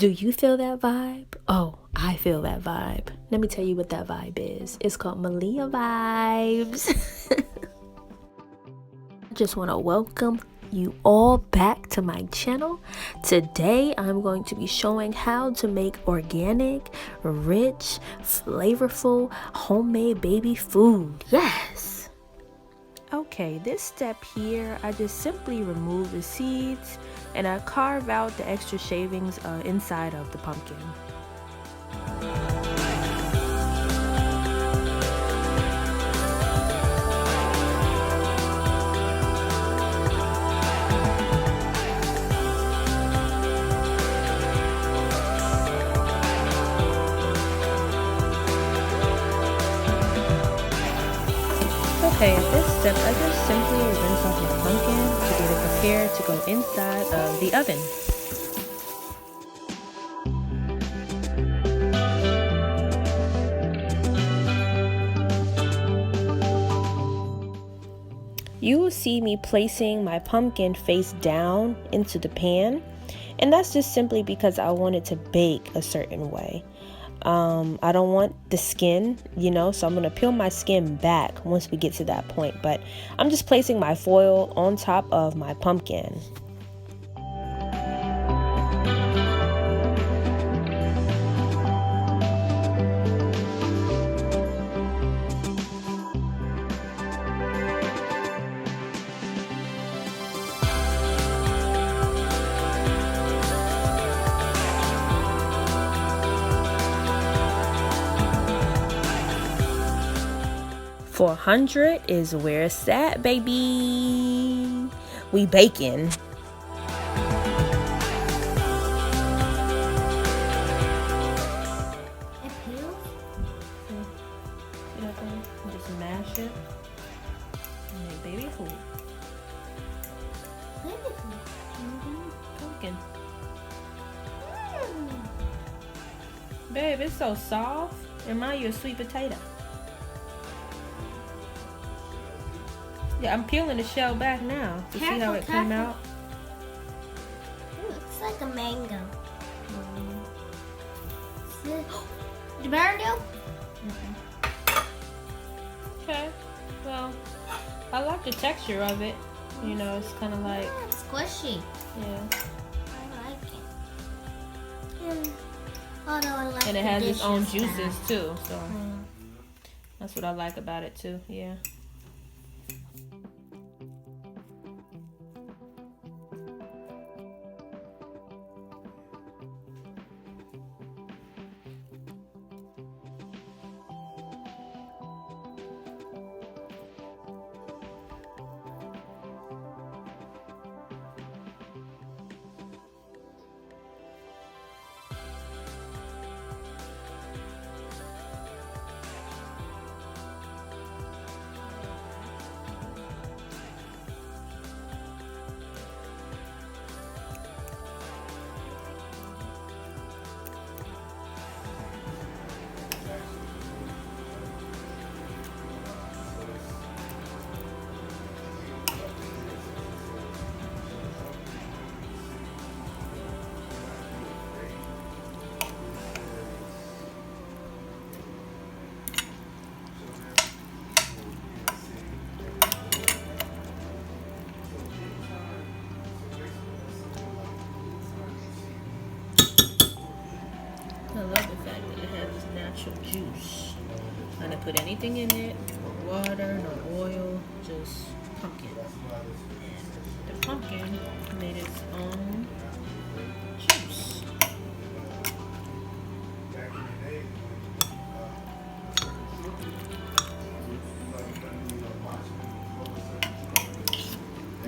Do you feel that vibe? Oh, I feel that vibe. Let me tell you what that vibe is. It's called Malia vibes. I just want to welcome you all back to my channel. Today I'm going to be showing how to make organic, rich, flavorful, homemade baby food. Yes! Okay, this step here, I just simply remove the seeds and I carve out the extra shavings inside of the pumpkin. Okay, at this step, I just simply rinse off my pumpkin to get it prepared to go inside of the oven. You will see me placing my pumpkin face down into the pan, and that's just simply because I want it to bake a certain way. I don't want the skin, so I'm going to peel my skin back once we get to that point, but I'm just placing my foil on top of my pumpkin. $400 is where it's at, baby. We baking. It peels? Just mash it. And make baby food. Baby food? Pumpkin. Babe, it's so soft. Remind you of sweet potato. Yeah, I'm peeling the shell back now to see how it came out. It looks like a mango. You burned it? Okay. Well, I like the texture of it. It's kind of like... Yeah, it's squishy. Yeah. I like it. Although I like and it has its own juices style. too, so that's what I like about it too. Yeah. I love the fact that it has this natural juice. I didn't put anything in it, no water, no oil, just pumpkin. And the pumpkin made its own juice.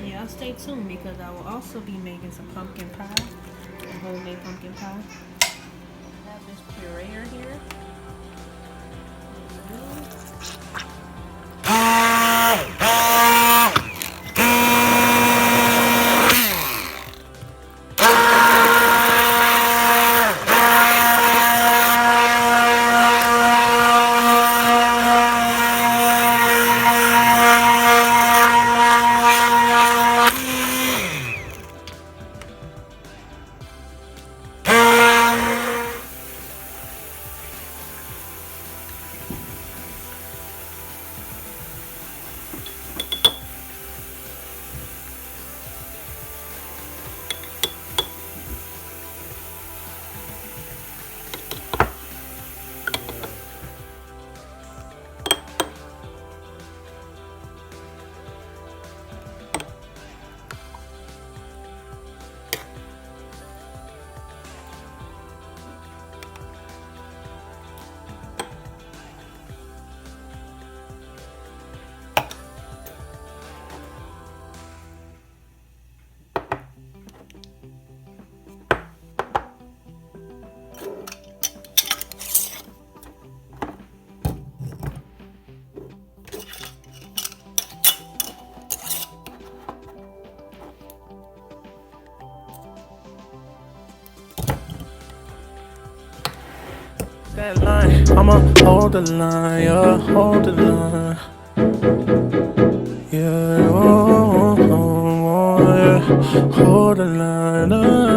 Yeah, stay tuned because I will also be making some pumpkin pie, a homemade pumpkin pie. This pureer here. I'ma hold the line, yeah, hold the line. Yeah, oh, yeah, hold the line.